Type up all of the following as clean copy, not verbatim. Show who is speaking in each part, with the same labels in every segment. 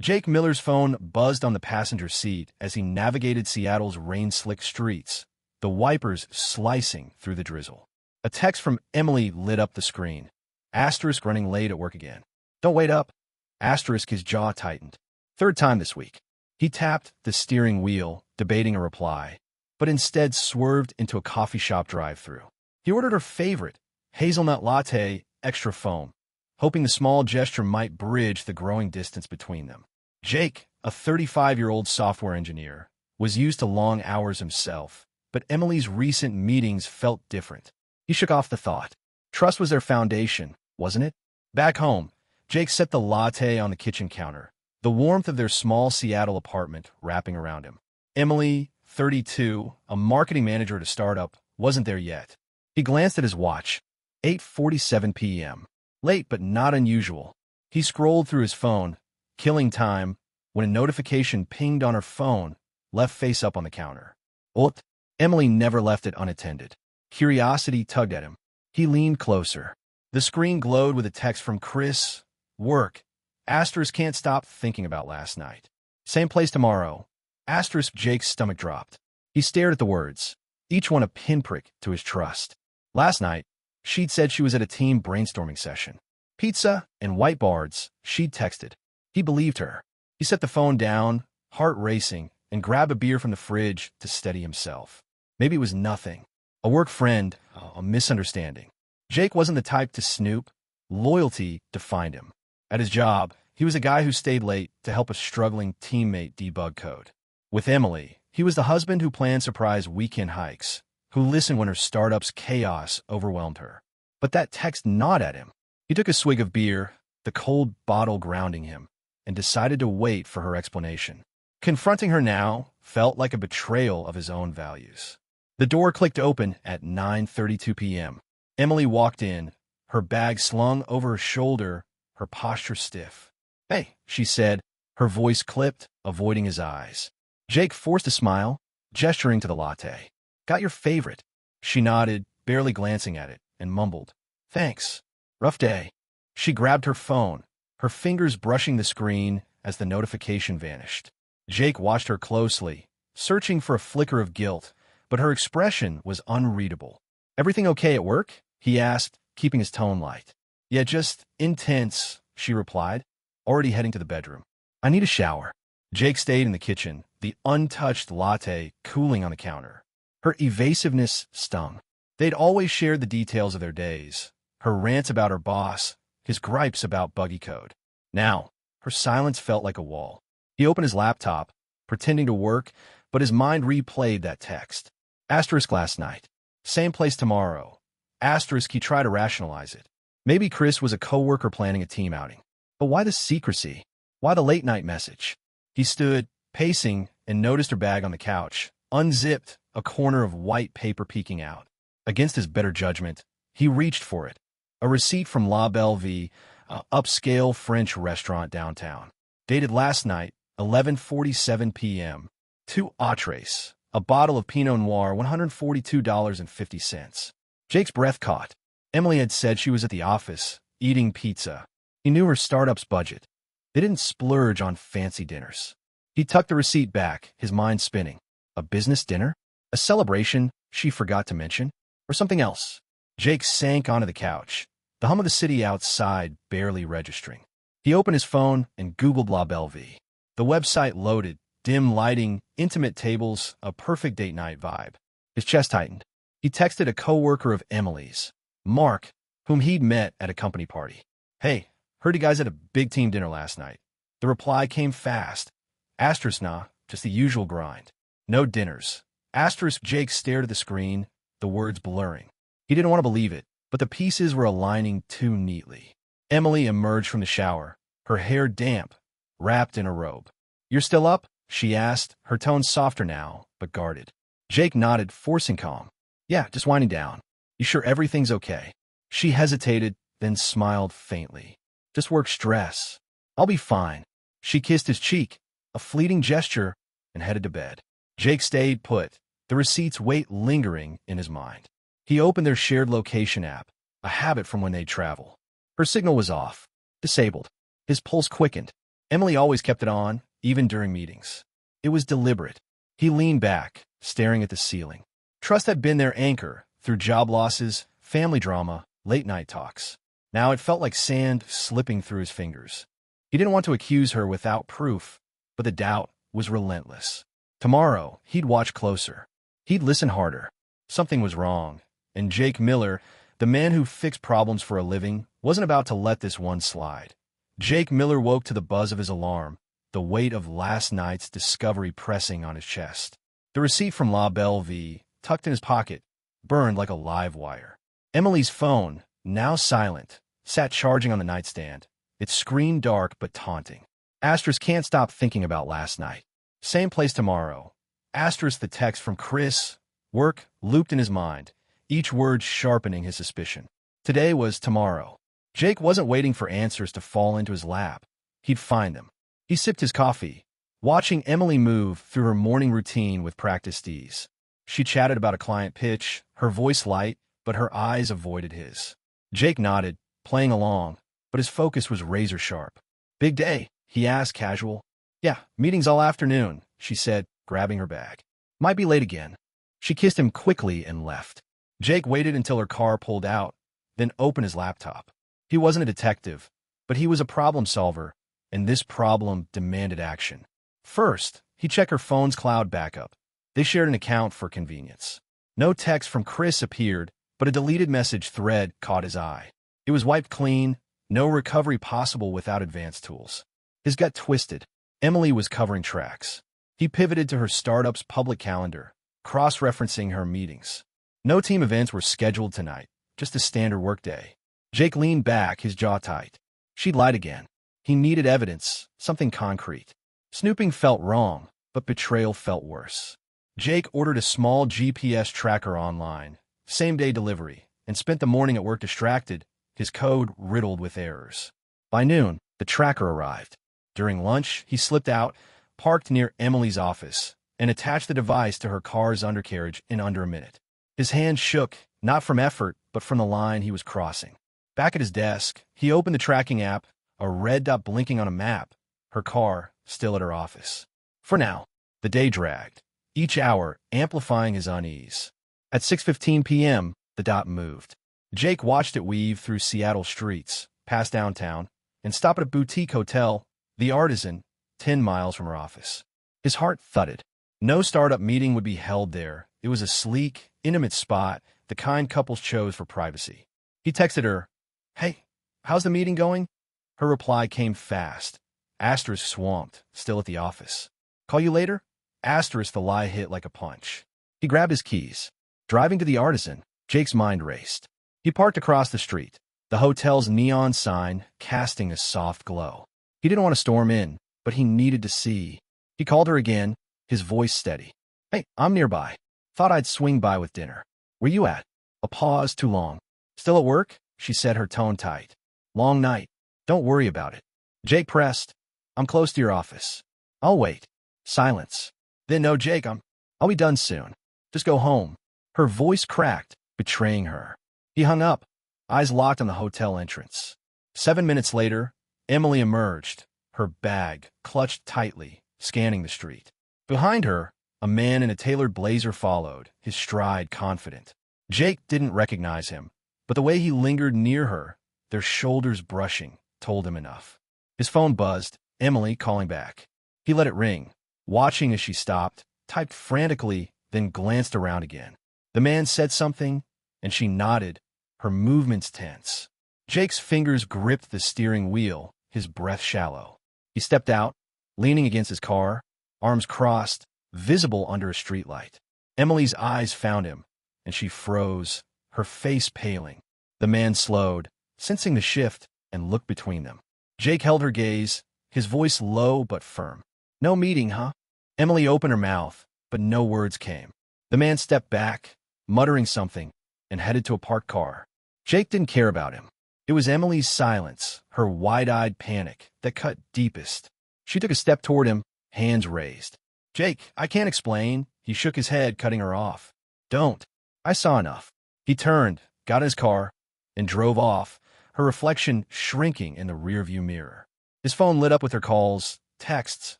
Speaker 1: Jake Miller's phone buzzed on the passenger seat as he navigated Seattle's rain-slicked streets, the wipers slicing through the drizzle. A text from Emily lit up the screen. Asterisk running late at work again. Don't wait up. Asterisk his jaw tightened. Third time this week. He tapped the steering wheel, debating a reply, but instead swerved into a coffee shop drive-thru. He ordered her favorite, hazelnut latte, extra foam, hoping the small gesture might bridge the growing distance between them. Jake, a 35-year-old software engineer, was used to long hours himself, but Emily's recent meetings felt different. He shook off the thought. Trust was their foundation, wasn't it? Back home, Jake set the latte on the kitchen counter, the warmth of their small Seattle apartment wrapping around him. Emily, 32, a marketing manager at a startup, wasn't there yet. He glanced at his watch. 8:47 p.m. Late but not unusual. He scrolled through his phone, killing time, when a notification pinged on her phone, left face up on the counter. What? Emily never left it unattended. Curiosity tugged at him. He leaned closer. The screen glowed with a text from Chris. Work. Asterisk can't stop thinking about last night. Same place tomorrow. Asterisk Jake's stomach dropped. He stared at the words, each one a pinprick to his trust. Last night, she'd said she was at a team brainstorming session. Pizza and whiteboards, she'd texted. He believed her. He set the phone down, heart racing, and grabbed a beer from the fridge to steady himself. Maybe it was nothing. A work friend, a misunderstanding. Jake wasn't the type to snoop. Loyalty defined him. At his job, he was a guy who stayed late to help a struggling teammate debug code. With Emily, he was the husband who planned surprise weekend hikes, who listened when her startup's chaos overwhelmed her. But that text gnawed at him. He took a swig of beer, the cold bottle grounding him, and decided to wait for her explanation. Confronting her now felt like a betrayal of his own values. The door clicked open at 9:32 p.m. Emily walked in, her bag slung over her shoulder, her posture stiff. Hey, she said, her voice clipped, avoiding his eyes. Jake forced a smile, gesturing to the latte. Got your favorite. She nodded, barely glancing at it, and mumbled, Thanks. Rough day. She grabbed her phone, her fingers brushing the screen as the notification vanished. Jake watched her closely, searching for a flicker of guilt, but her expression was unreadable. Everything okay at work? He asked, keeping his tone light. Yeah, just intense, she replied, already heading to the bedroom. I need a shower. Jake stayed in the kitchen, the untouched latte cooling on the counter. Her evasiveness stung. They'd always shared the details of their days, her rants about her boss, his gripes about buggy code. Now, her silence felt like a wall. He opened his laptop, pretending to work, but his mind replayed that text. Asterisk last night. Same place tomorrow. Asterisk he tried to rationalize it. Maybe Chris was a coworker planning a team outing. But why the secrecy? Why the late-night message? He stood, pacing, and noticed her bag on the couch, unzipped, a corner of white paper peeking out. Against his better judgment, he reached for it. A receipt from La Belle Vie, an upscale French restaurant downtown. Dated last night, 11:47 p.m. 2 entrees, a bottle of Pinot Noir, $142.50. Jake's breath caught. Emily had said she was at the office, eating pizza. He knew her startup's budget. They didn't splurge on fancy dinners. He tucked the receipt back, his mind spinning. A business dinner? A celebration she forgot to mention? Or something else? Jake sank onto the couch, the hum of the city outside barely registering. He opened his phone and Googled La Belle Vie. The website loaded, dim lighting, intimate tables, a perfect date night vibe. His chest tightened. He texted a coworker of Emily's, Mark, whom he'd met at a company party. Hey, heard you guys had a big team dinner last night. The reply came fast. Asterisk nah, just the usual grind. No dinners. Asterisk Jake stared at the screen, the words blurring. He didn't want to believe it, but the pieces were aligning too neatly. Emily emerged from the shower, her hair damp, wrapped in a robe. You're still up? She asked, her tone softer now, but guarded. Jake nodded, forcing calm. Yeah, just winding down. You sure everything's okay? She hesitated, then smiled faintly. Just work stress. I'll be fine. She kissed his cheek, a fleeting gesture, and headed to bed. Jake stayed put, the receipt's weight lingering in his mind. He opened their shared location app, a habit from when they'd travel. Her signal was off, disabled. His pulse quickened. Emily always kept it on, even during meetings. It was deliberate. He leaned back, staring at the ceiling. Trust had been their anchor through job losses, family drama, late-night talks. Now it felt like sand slipping through his fingers. He didn't want to accuse her without proof, but the doubt was relentless. Tomorrow, he'd watch closer. He'd listen harder. Something was wrong, and Jake Miller, the man who fixed problems for a living, wasn't about to let this one slide. Jake Miller woke to the buzz of his alarm, the weight of last night's discovery pressing on his chest. The receipt from La Belle Vie, tucked in his pocket, burned like a live wire. Emily's phone, now silent, sat charging on the nightstand, its screen dark but taunting. Asterisk can't stop thinking about last night. Same place tomorrow. Asterisk the text from Chris. Work looped in his mind, each word sharpening his suspicion. Today was tomorrow. Jake wasn't waiting for answers to fall into his lap. He'd find them. He sipped his coffee, watching Emily move through her morning routine with practiced ease. She chatted about a client pitch, her voice light, but her eyes avoided his. Jake nodded, playing along, but his focus was razor-sharp. Big day, he asked casual. Yeah, meetings all afternoon, she said, grabbing her bag. Might be late again. She kissed him quickly and left. Jake waited until her car pulled out, then opened his laptop. He wasn't a detective, but he was a problem solver, and this problem demanded action. First, he checked her phone's cloud backup. They shared an account for convenience. No text from Chris appeared, but a deleted message thread caught his eye. It was wiped clean, no recovery possible without advanced tools. His gut twisted. Emily was covering tracks. He pivoted to her startup's public calendar, cross-referencing her meetings. No team events were scheduled tonight, just a standard workday. Jake leaned back, his jaw tight. She'd lied again. He needed evidence, something concrete. Snooping felt wrong, but betrayal felt worse. Jake ordered a small GPS tracker online, same-day delivery, and spent the morning at work distracted, his code riddled with errors. By noon, the tracker arrived. During lunch, he slipped out, parked near Emily's office, and attached the device to her car's undercarriage in under a minute. His hand shook, not from effort, but from the line he was crossing. Back at his desk, he opened the tracking app, a red dot blinking on a map, her car still at her office. For now, the day dragged, each hour amplifying his unease. At 6:15 p.m., the dot moved. Jake watched it weave through Seattle streets, past downtown, and stop at a boutique hotel, The Artisan, 10 miles from her office. His heart thudded. No startup meeting would be held there. It was a sleek, intimate spot, the kind couples chose for privacy. He texted her, "Hey, how's the meeting going?" Her reply came fast. Asterisk swamped, still at the office. "Call you later?" Asterisk the lie hit like a punch. He grabbed his keys. Driving to The Artisan, Jake's mind raced. He parked across the street, the hotel's neon sign casting a soft glow. He didn't want to storm in, but he needed to see. He called her again, his voice steady. "Hey, I'm nearby. Thought I'd swing by with dinner. Where you at?" A pause too long. "Still at work?" she said, her tone tight. "Long night. Don't worry about it." Jake pressed. "I'm close to your office. I'll wait." Silence. Then, "No, Jake, I'll be done soon. Just go home." Her voice cracked, betraying her. He hung up, eyes locked on the hotel entrance. 7 minutes later, Emily emerged, her bag clutched tightly, scanning the street. Behind her, a man in a tailored blazer followed, his stride confident. Jake didn't recognize him, but the way he lingered near her, their shoulders brushing, told him enough. His phone buzzed, Emily calling back. He let it ring, watching as she stopped, typed frantically, then glanced around again. The man said something, and she nodded, her movements tense. Jake's fingers gripped the steering wheel, his breath shallow. He stepped out, leaning against his car, arms crossed, visible under a streetlight. Emily's eyes found him, and she froze, her face paling. The man slowed, sensing the shift, and looked between them. Jake held her gaze, his voice low but firm. "No meeting, huh?" Emily opened her mouth, but no words came. The man stepped back, muttering something, and headed to a parked car. Jake didn't care about him. It was Emily's silence, her wide-eyed panic, that cut deepest. She took a step toward him, hands raised. "Jake, I can't explain." He shook his head, cutting her off. "Don't. I saw enough." He turned, got in his car, and drove off, her reflection shrinking in the rearview mirror. His phone lit up with her calls, texts,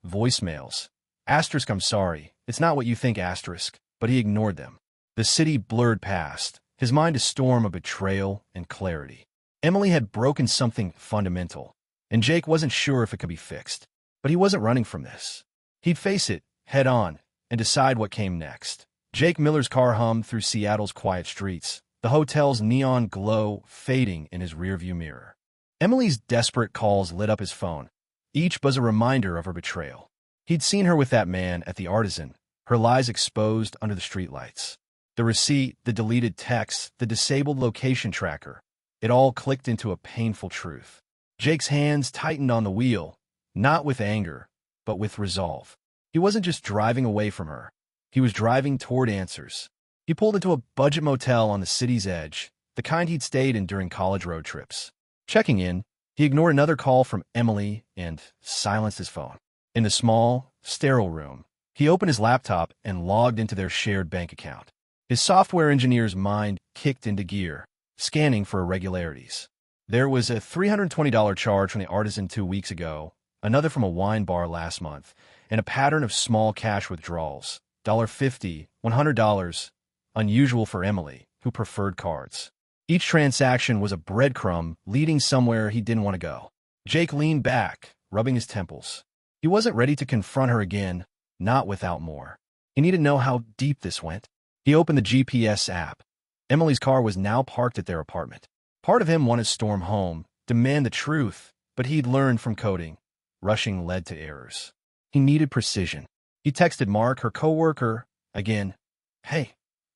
Speaker 1: voicemails. Asterisk, I'm sorry. It's not what you think, asterisk. But he ignored them. The city blurred past, his mind a storm of betrayal and clarity. Emily had broken something fundamental, and Jake wasn't sure if it could be fixed. But he wasn't running from this. He'd face it, head on, and decide what came next. Jake Miller's car hummed through Seattle's quiet streets, the hotel's neon glow fading in his rearview mirror. Emily's desperate calls lit up his phone, each buzz a reminder of her betrayal. He'd seen her with that man at the Artisan, her lies exposed under the streetlights. The receipt, the deleted texts, the disabled location tracker, it all clicked into a painful truth. Jake's hands tightened on the wheel, not with anger, but with resolve. He wasn't just driving away from her. He was driving toward answers. He pulled into a budget motel on the city's edge, the kind he'd stayed in during college road trips. Checking in, he ignored another call from Emily and silenced his phone. In the small, sterile room, he opened his laptop and logged into their shared bank account. His software engineer's mind kicked into gear, scanning for irregularities. There was a $320 charge from the Artisan 2 weeks ago, another from a wine bar last month, and a pattern of small cash withdrawals, $50, $100, unusual for Emily, who preferred cards. Each transaction was a breadcrumb leading somewhere he didn't want to go. Jake leaned back, rubbing his temples. He wasn't ready to confront her again, not without more. He needed to know how deep this went. He opened the GPS app. Emily's car was now parked at their apartment. Part of him wanted to storm home, demand the truth, but he'd learned from coding. Rushing led to errors. He needed precision. He texted Mark, her coworker, again. Hey,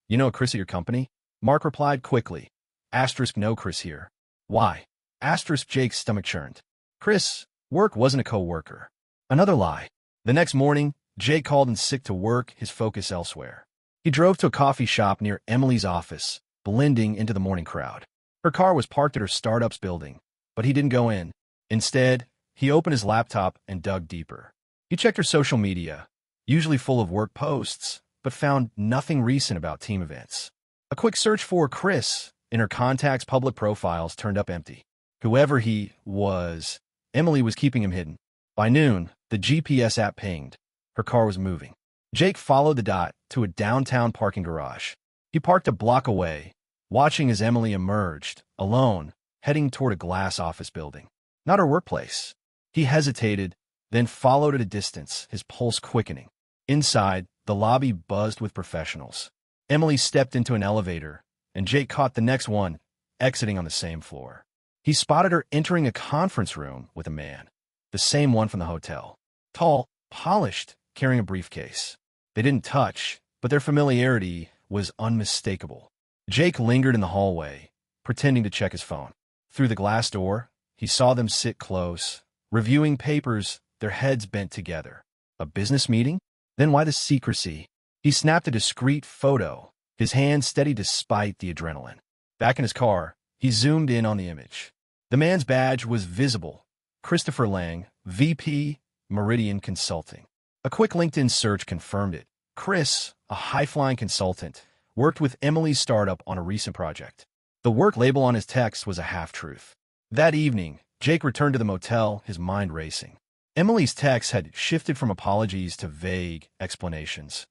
Speaker 1: you know Chris at your company? Mark replied quickly. Asterisk, no Chris here. Why? Asterisk, Jake's stomach churned. Chris, work wasn't a coworker. Another lie. The next morning, Jake called in sick to work, his focus elsewhere. He drove to a coffee shop near Emily's office, blending into the morning crowd. Her car was parked at her startup's building, but he didn't go in. Instead, he opened his laptop and dug deeper. He checked her social media, usually full of work posts, but found nothing recent about team events. A quick search for Chris in her contacts' public profiles turned up empty. Whoever he was, Emily was keeping him hidden. By noon, the GPS app pinged. Her car was moving. Jake followed the dot to a downtown parking garage. He parked a block away, watching as Emily emerged, alone, heading toward a glass office building. Not her workplace. He hesitated, then followed at a distance, his pulse quickening. Inside, the lobby buzzed with professionals. Emily stepped into an elevator, and Jake caught the next one, exiting on the same floor. He spotted her entering a conference room with a man, the same one from the hotel. Tall, polished, carrying a briefcase. They didn't touch, but their familiarity was unmistakable. Jake lingered in the hallway, pretending to check his phone. Through the glass door, he saw them sit close, reviewing papers, their heads bent together. A business meeting? Then why the secrecy? He snapped a discreet photo, his hand steady despite the adrenaline. Back in his car, he zoomed in on the image. The man's badge was visible. Christopher Lang, VP, Meridian Consulting. A quick LinkedIn search confirmed it. Chris, a high-flying consultant, worked with Emily's startup on a recent project. The work label on his text was a half-truth. That evening, Jake returned to the motel, his mind racing. Emily's text had shifted from apologies to vague explanations.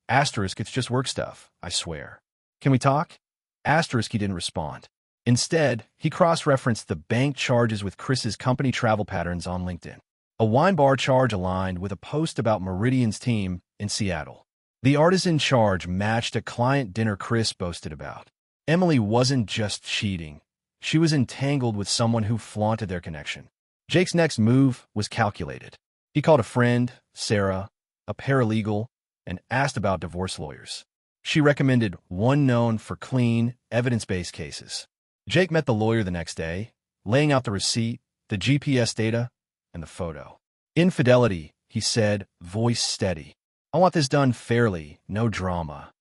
Speaker 1: Asterisk, it's just work stuff, I swear. Can we talk? Asterisk, he didn't respond. Instead, he cross-referenced the bank charges with Chris's company travel patterns on LinkedIn. A wine bar charge aligned with a post about Meridian's team in Seattle. The Artisan charge matched a client dinner Chris boasted about. Emily wasn't just cheating. She was entangled with someone who flaunted their connection. Jake's next move was calculated. He called a friend, Sarah, a paralegal, and asked about divorce lawyers. She recommended one known for clean, evidence-based cases. Jake met the lawyer the next day, laying out the receipt, the GPS data, and the photo. Infidelity, he said, voice steady. I want this done fairly, no drama.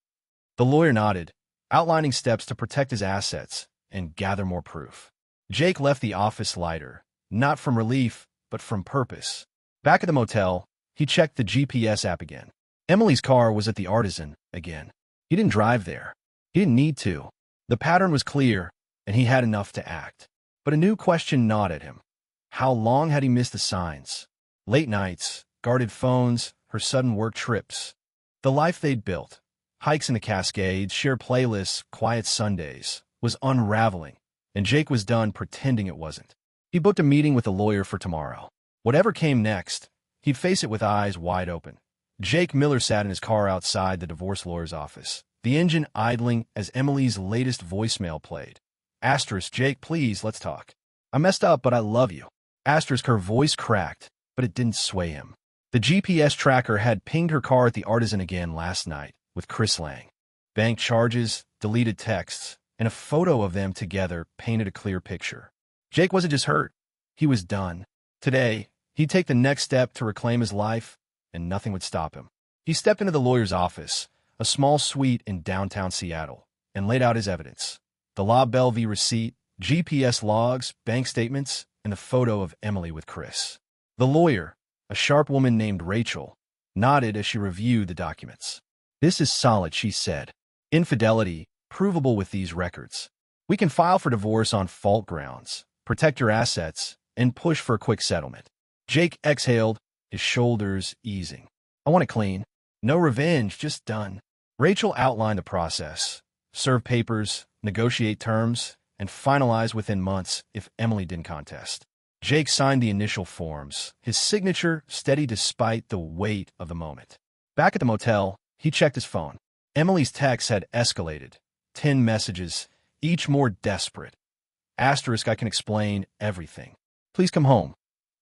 Speaker 1: The lawyer nodded, outlining steps to protect his assets and gather more proof. Jake left the office lighter, not from relief, but from purpose. Back at the motel, he checked the GPS app again. Emily's car was at the Artisan again. He didn't drive there. He didn't need to. The pattern was clear, and he had enough to act. But a new question gnawed at him. How long had he missed the signs? Late nights, guarded phones, her sudden work trips. The life they'd built, hikes in the Cascades, shared playlists, quiet Sundays, was unraveling, and Jake was done pretending it wasn't. He booked a meeting with a lawyer for tomorrow. Whatever came next, he'd face it with eyes wide open. Jake Miller sat in his car outside the divorce lawyer's office, the engine idling as Emily's latest voicemail played. Asterisk, Jake, please, let's talk. I messed up, but I love you. Asterisk, her voice cracked, but it didn't sway him. The GPS tracker had pinged her car at the Artisan again last night with Chris Lang. Bank charges, deleted texts, and a photo of them together painted a clear picture. Jake wasn't just hurt. He was done. Today, he'd take the next step to reclaim his life, and nothing would stop him. He stepped into the lawyer's office, a small suite in downtown Seattle, and laid out his evidence. The La Bellevue receipt, GPS logs, bank statements, and the photo of Emily with Chris. The lawyer, a sharp woman named Rachel, nodded as she reviewed the documents. This is solid, she said. Infidelity, provable with these records. We can file for divorce on fault grounds, protect your assets, and push for a quick settlement. Jake exhaled, his shoulders easing. I want it clean. No revenge, just done. Rachel outlined the process. Serve papers, negotiate terms, and finalize within months if Emily didn't contest. Jake signed the initial forms, his signature steady despite the weight of the moment. Back at the motel, he checked his phone. Emily's texts had escalated. 10 messages, each more desperate. Asterisk, I can explain everything. Please come home.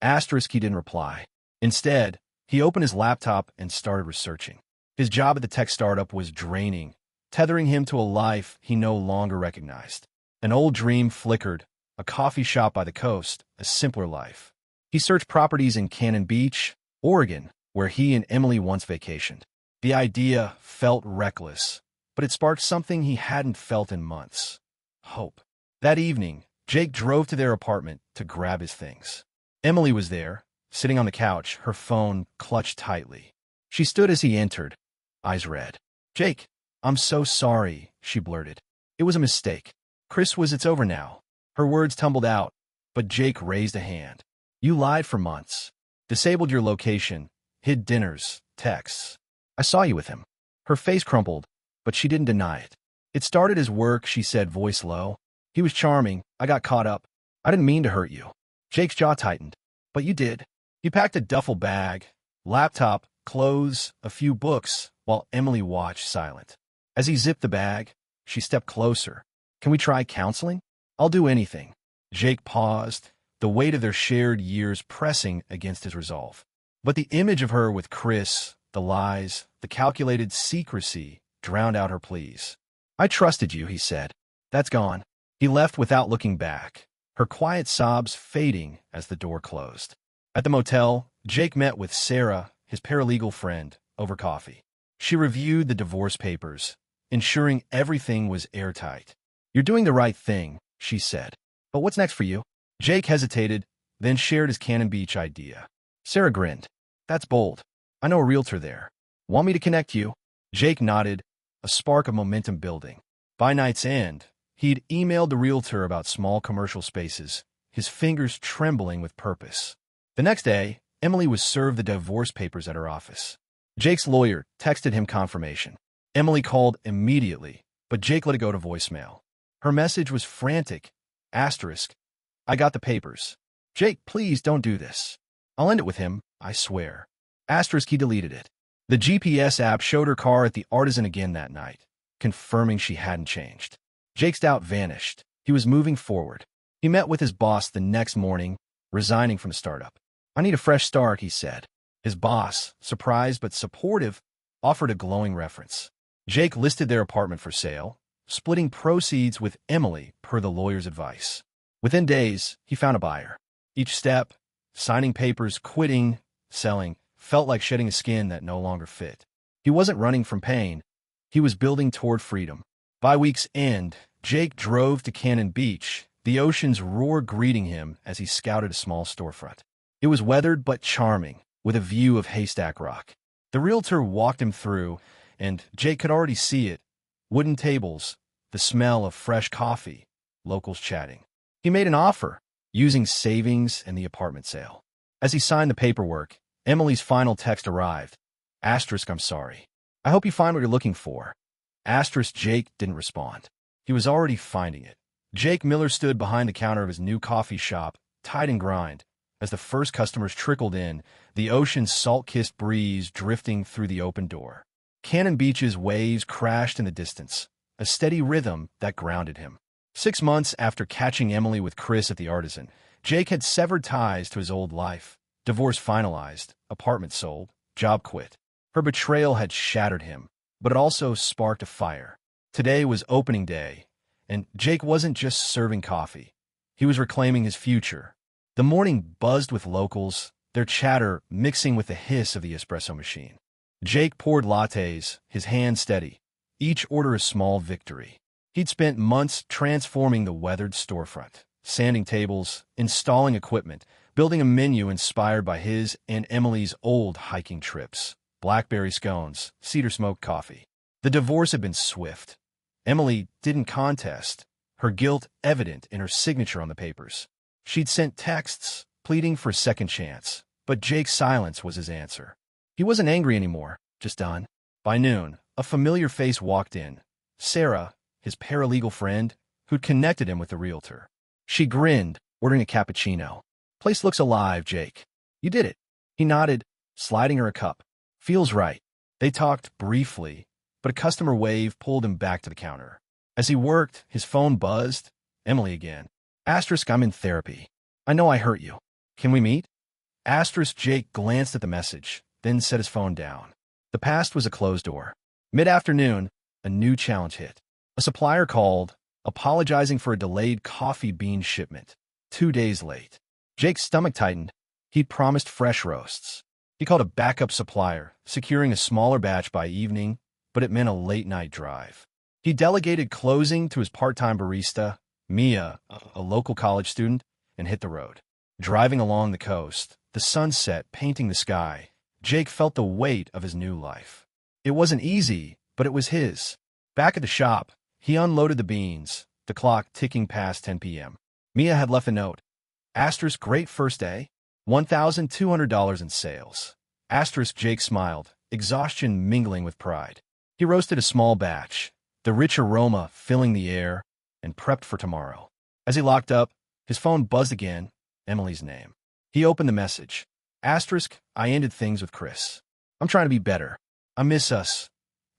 Speaker 1: Asterisk, he didn't reply. Instead, he opened his laptop and started researching. His job at the tech startup was draining, tethering him to a life he no longer recognized. An old dream flickered, a coffee shop by the coast, a simpler life. He searched properties in Cannon Beach, Oregon, where he and Emily once vacationed. The idea felt reckless, but it sparked something he hadn't felt in months. Hope. That evening, Jake drove to their apartment to grab his things. Emily was there, sitting on the couch, her phone clutched tightly. She stood as he entered, eyes red. Jake, I'm so sorry, she blurted. It was a mistake. Chris was, it's over now. Her words tumbled out, but Jake raised a hand. You lied for months. Disabled your location, hid dinners, texts. I saw you with him. Her face crumpled, but she didn't deny it. It started as work, she said, voice low. He was charming. I got caught up. I didn't mean to hurt you. Jake's jaw tightened. But you did. He packed a duffel bag, laptop, clothes, a few books, while Emily watched silent. As he zipped the bag, she stepped closer. Can we try counseling? I'll do anything. Jake paused, the weight of their shared years pressing against his resolve. But the image of her with Chris, the lies, the calculated secrecy, drowned out her pleas. I trusted you, he said. That's gone. He left without looking back, her quiet sobs fading as the door closed. At the motel, Jake met with Sarah, his paralegal friend, over coffee. She reviewed the divorce papers, ensuring everything was airtight. You're doing the right thing, she said. But what's next for you? Jake hesitated, then shared his Cannon Beach idea. Sarah grinned. That's bold. I know a realtor there. Want me to connect you? Jake nodded, a spark of momentum building. By night's end, he'd emailed the realtor about small commercial spaces, his fingers trembling with purpose. The next day, Emily was served the divorce papers at her office. Jake's lawyer texted him confirmation. Emily called immediately, but Jake let it go to voicemail. Her message was frantic. Asterisk. I got the papers. Jake, please don't do this. I'll end it with him, I swear. Asterisk, he deleted it. The GPS app showed her car at the Artisan again that night, confirming she hadn't changed. Jake's doubt vanished. He was moving forward. He met with his boss the next morning, resigning from the startup. I need a fresh start, he said. His boss, surprised but supportive, offered a glowing reference. Jake listed their apartment for sale, splitting proceeds with Emily per the lawyer's advice. Within days, he found a buyer. Each step, signing papers, quitting, selling, felt like shedding a skin that no longer fit. He wasn't running from pain. He was building toward freedom. By week's end, Jake drove to Cannon Beach, the ocean's roar greeting him as he scouted a small storefront. It was weathered but charming, with a view of Haystack Rock. The realtor walked him through, and Jake could already see it. Wooden tables, the smell of fresh coffee, locals chatting. He made an offer, using savings and the apartment sale. As he signed the paperwork, Emily's final text arrived. Asterisk, I'm sorry. I hope you find what you're looking for. Asterisk, Jake didn't respond. He was already finding it. Jake Miller stood behind the counter of his new coffee shop, tied and grind. As the first customers trickled in, the ocean's salt-kissed breeze drifting through the open door. Cannon Beach's waves crashed in the distance, a steady rhythm that grounded him. 6 months after catching Emily with Chris at the Artisan, Jake had severed ties to his old life. Divorce finalized, apartment sold, job quit. Her betrayal had shattered him, but it also sparked a fire. Today was opening day, and Jake wasn't just serving coffee. He was reclaiming his future. The morning buzzed with locals, their chatter mixing with the hiss of the espresso machine. Jake poured lattes, his hand steady, each order a small victory. He'd spent months transforming the weathered storefront, sanding tables, installing equipment, building a menu inspired by his and Emily's old hiking trips. Blackberry scones, cedar smoked coffee. The divorce had been swift. Emily didn't contest, her guilt evident in her signature on the papers. She'd sent texts, pleading for a second chance, but Jake's silence was his answer. He wasn't angry anymore, just done. By noon, a familiar face walked in. Sarah, his paralegal friend, who'd connected him with the realtor. She grinned, ordering a cappuccino. Place looks alive, Jake. You did it. He nodded, sliding her a cup. Feels right. They talked briefly, but a customer wave pulled him back to the counter. As he worked, his phone buzzed. Emily again. Asterisk, I'm in therapy. I know I hurt you. Can we meet? Asterisk, Jake glanced at the message, then set his phone down. The past was a closed door. Mid-afternoon, a new challenge hit. A supplier called, apologizing for a delayed coffee bean shipment. 2 days late. Jake's stomach tightened. He'd promised fresh roasts. He called a backup supplier, securing a smaller batch by evening, but it meant a late-night drive. He delegated closing to his part-time barista, Mia, a local college student, and hit the road. Driving along the coast, the sunset painting the sky, Jake felt the weight of his new life. It wasn't easy, but it was his. Back at the shop, he unloaded the beans, the clock ticking past 10 p.m. Mia had left a note. Asterisk, great first day. $1,200 in sales. Asterisk, Jake smiled, exhaustion mingling with pride. He roasted a small batch, the rich aroma filling the air, and prepped for tomorrow. As he locked up, his phone buzzed again, Emily's name. He opened the message. Asterisk, I ended things with Chris. I'm trying to be better. I miss us.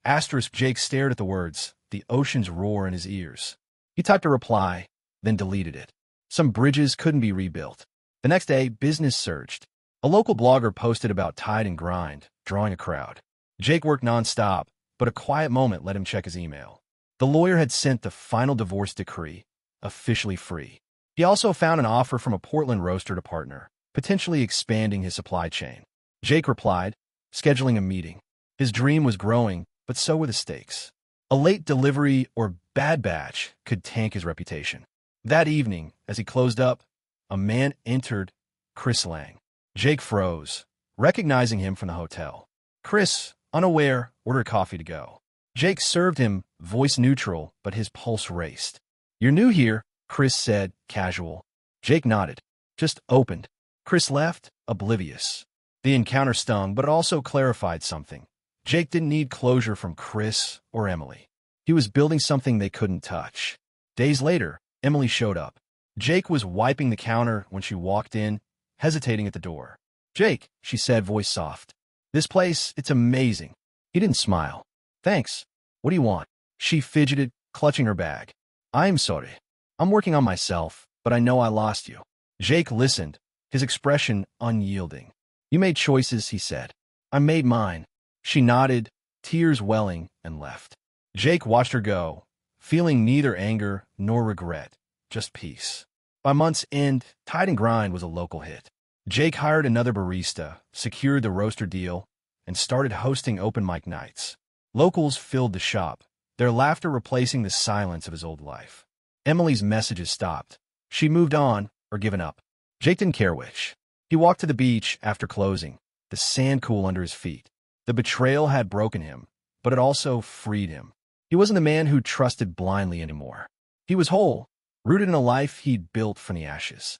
Speaker 1: Asterisk, Jake stared at the words, the ocean's roar in his ears. He typed a reply, then deleted it. Some bridges couldn't be rebuilt. The next day, business surged. A local blogger posted about Tide and Grind, drawing a crowd. Jake worked nonstop, but a quiet moment let him check his email. The lawyer had sent the final divorce decree, officially free. He also found an offer from a Portland roaster to partner, potentially expanding his supply chain. Jake replied, scheduling a meeting. His dream was growing, but so were the stakes. A late delivery or bad batch could tank his reputation. That evening, as he closed up, a man entered, Chris Lang. Jake froze, recognizing him from the hotel. Chris, unaware, ordered coffee to go. Jake served him, voice neutral, but his pulse raced. You're new here, Chris said, casual. Jake nodded. Just opened. Chris left, oblivious. The encounter stung, but it also clarified something. Jake didn't need closure from Chris or Emily. He was building something they couldn't touch. Days later, Emily showed up. Jake was wiping the counter when she walked in, hesitating at the door. Jake, she said, voice soft. This place, it's amazing. He didn't smile. Thanks. What do you want? She fidgeted, clutching her bag. I'm sorry. I'm working on myself, but I know I lost you. Jake listened, his expression unyielding. You made choices, he said. I made mine. She nodded, tears welling, and left. Jake watched her go, feeling neither anger nor regret, just peace. By month's end, Tide and Grind was a local hit. Jake hired another barista, secured the roaster deal, and started hosting open mic nights. Locals filled the shop, their laughter replacing the silence of his old life. Emily's messages stopped. She moved on or given up. Jake didn't care which. He walked to the beach after closing, the sand cool under his feet. The betrayal had broken him, but it also freed him. He wasn't the man who trusted blindly anymore. He was whole, rooted in a life he'd built from the ashes.